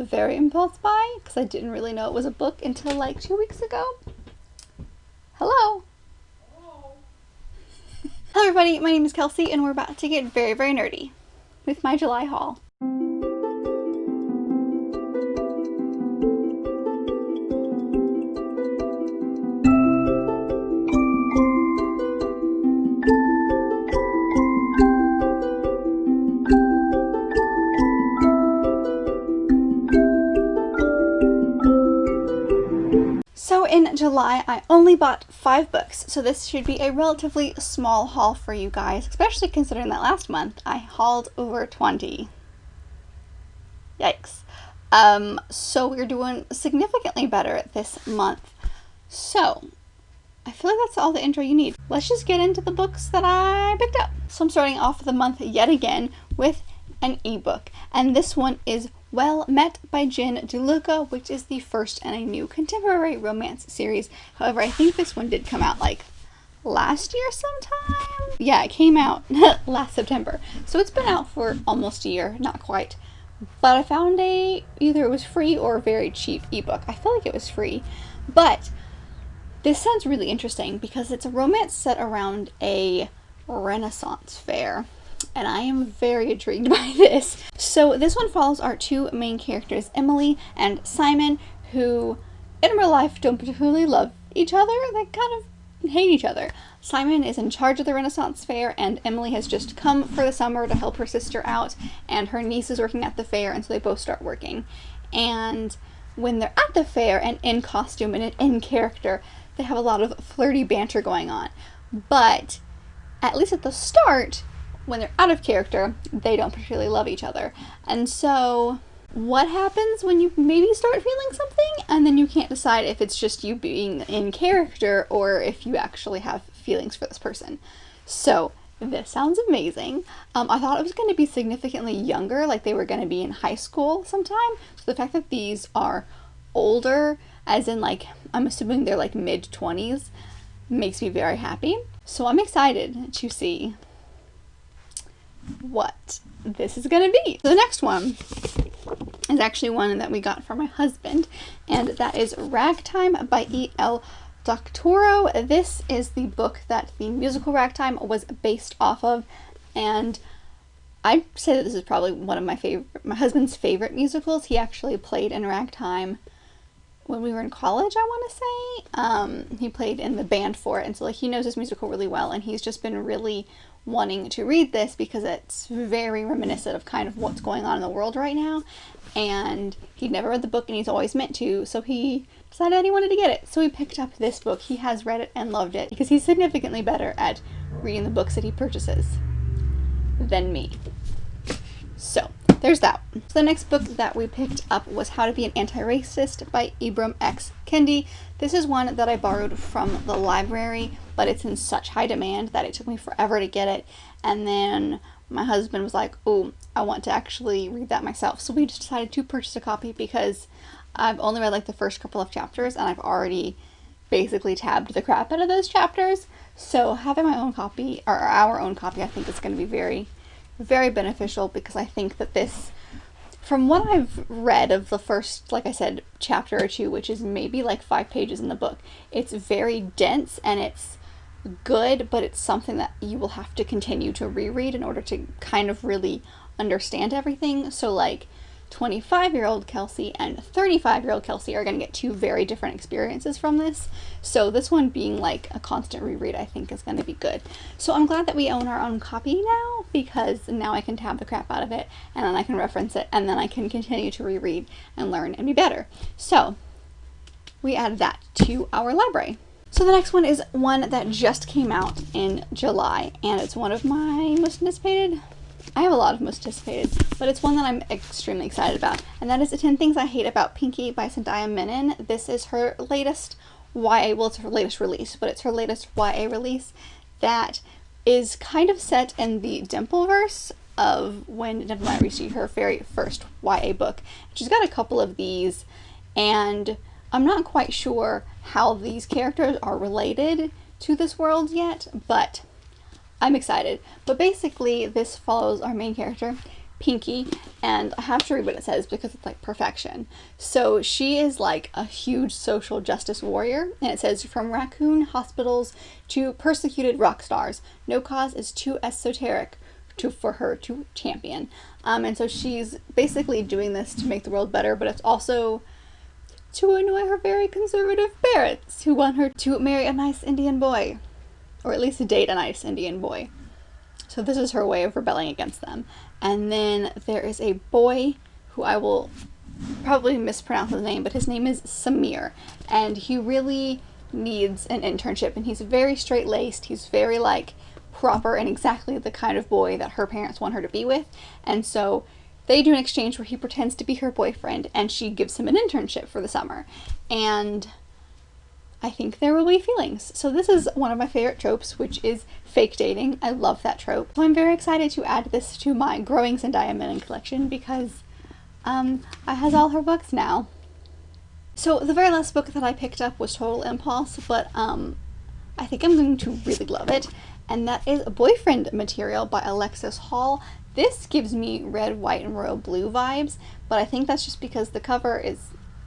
very impulse buy because I didn't really know it was a book until like 2 weeks ago. Hello. Hello everybody, my name is Kelsey and we're about to get very, very nerdy with my July haul. So in July, I only bought 5 books, so this should be a relatively small haul for you guys, especially considering that last month I hauled over 20. Yikes. So we're doing significantly better this month. So, I feel like that's all the intro you need. Let's just get into the books that I picked up. So I'm starting off the month yet again with an ebook, and this one is Well Met by Jen DeLuca, which is the first in a new contemporary romance series. However, I think this one did come out like last year sometime? Yeah, it came out last September. So it's been out for almost a year, not quite. But I found either it was free or a very cheap ebook. I feel like it was free. But this sounds really interesting because it's a romance set around a Renaissance fair. And I am very intrigued by this. So this one follows our 2 main characters, Emily and Simon, who in real life don't particularly love each other. They kind of hate each other. Simon is in charge of the Renaissance fair, and Emily has just come for the summer to help her sister out, and her niece is working at the fair, and so they both start working. And when they're at the fair and in costume and in character, they have a lot of flirty banter going on. But at least at the start, when they're out of character, they don't particularly love each other. And so what happens when you maybe start feeling something and then you can't decide if it's just you being in character or if you actually have feelings for this person? So this sounds amazing. I thought it was going to be significantly younger, like they were going to be in high school sometime. So the fact that these are older, as in like, I'm assuming they're like mid-20s, makes me very happy. So I'm excited to see what this is gonna be. The next one is actually one that we got from my husband, and that is Ragtime by E.L. Doctorow. This is the book that the musical Ragtime was based off of, and I'd say that this is probably one of my husband's favorite musicals. He actually played in Ragtime when we were in college, I want to say. He played in the band for it, and so like he knows this musical really well, and he's just been really wanting to read this because it's very reminiscent of kind of what's going on in the world right now. And he'd never read the book, and he's always meant to, so he decided that he wanted to get it. So he picked up this book. He has read it and loved it because he's significantly better at reading the books that he purchases than me. So there's that. So the next book that we picked up was How to Be an Antiracist by Ibram X. Kendi. This is one that I borrowed from the library, but it's in such high demand that it took me forever to get it. And then my husband was like, oh, I want to actually read that myself. So we just decided to purchase a copy because I've only read like the first couple of chapters, and I've already basically tabbed the crap out of those chapters. So having my own copy, or our own copy, I think is going to be very, very beneficial, because I think that this, from what I've read of the first, like I said, chapter or 2, which is maybe like 5 pages in the book, it's very dense and it's good, but it's something that you will have to continue to reread in order to kind of really understand everything. So like 25-year-old Kelsey and 35-year-old Kelsey are going to get 2 very different experiences from this. So this one being like a constant reread, I think is going to be good. So I'm glad that we own our own copy now, because now I can tab the crap out of it, and then I can reference it, and then I can continue to reread and learn and be better. So we added that to our library. So the next one is one that just came out in July, and it's one of my most anticipated. I have a lot of most anticipated, but it's one that I'm extremely excited about, and that is 10 Things I Hate About Pinkie by Zendaya Menon. This is her latest YA, well, it's her latest release, but it's her latest YA release that is kind of set in the Dimpleverse of when Dimple might received her very first YA book. She's got a couple of these, and I'm not quite sure how these characters are related to this world yet, but I'm excited. But basically, this follows our main character, Pinkie, and I have to read what it says because it's like perfection. So she is like a huge social justice warrior, and it says, from raccoon hospitals to persecuted rock stars, no cause is too esoteric for her to champion. And so she's basically doing this to make the world better, but it's also to annoy her very conservative parents who want her to marry a nice Indian boy, or at least date a nice Indian boy. So this is her way of rebelling against them. And then there is a boy who I will probably mispronounce his name, but his name is Samir, and he really needs an internship, and he's very straight-laced. He's very like proper and exactly the kind of boy that her parents want her to be with. And so they do an exchange where he pretends to be her boyfriend, and she gives him an internship for the summer. And I think there will be feelings. So this is one of my favorite tropes, which is fake dating. I love that trope. So I'm very excited to add this to my growing Zendaya Menon collection because I has all her books now. So the very last book that I picked up was Total Impulse, but I think I'm going to really love it. And that is Boyfriend Material by Alexis Hall. This gives me red, white, and royal blue vibes, but I think that's just because the cover is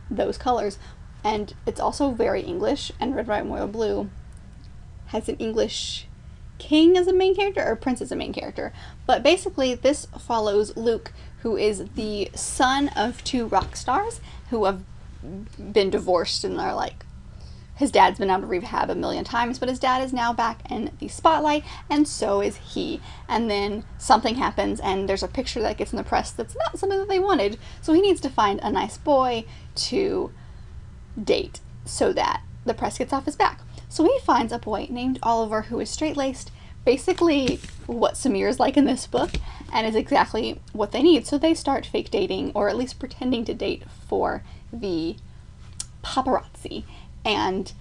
those colors. And it's also very English, and red, white, and royal blue has an English king as a main character, or prince as a main character. But basically, this follows Luke, who is the son of two rock stars who have been divorced and are like, his dad's been out of rehab a million times, but his dad is now back in the spotlight, and so is he. And then something happens, and there's a picture that gets in the press that's not something that they wanted, so he needs to find a nice boy to date so that the press gets off his back. So he finds a boy named Oliver who is straight-laced, basically what Samir is like in this book, and is exactly what they need. So they start fake dating, or at least pretending to date for the paparazzi. And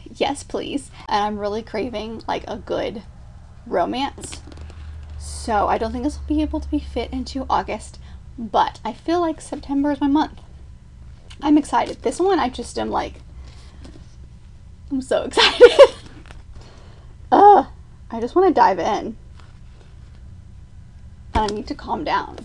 yes please. And I'm really craving like a good romance, so I don't think this will be able to be fit into August, but I feel like September is my month. I'm excited. This one I just am like, I'm so excited. I just want to dive in. And I need to calm down.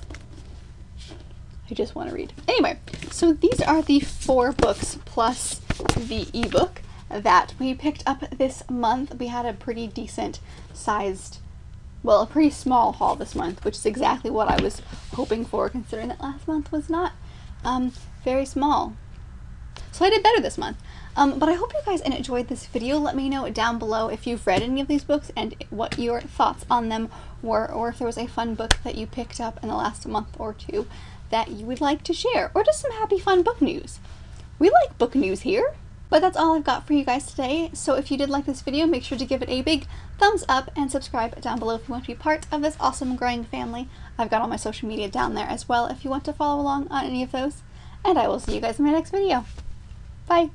I just want to read. Anyway, so these are the 4 books plus the ebook that we picked up this month. We had a pretty decent sized, well, a pretty small haul this month, which is exactly what I was hoping for, considering that last month was not very small. So I did better this month. But I hope you guys enjoyed this video. Let me know down below if you've read any of these books and what your thoughts on them were, or if there was a fun book that you picked up in the last month or 2 that you would like to share, or just some happy fun book news. We like book news here. But that's all I've got for you guys today. So if you did like this video, make sure to give it a big thumbs up and subscribe down below if you want to be part of this awesome growing family. I've got all my social media down there as well if you want to follow along on any of those. And I will see you guys in my next video. Bye!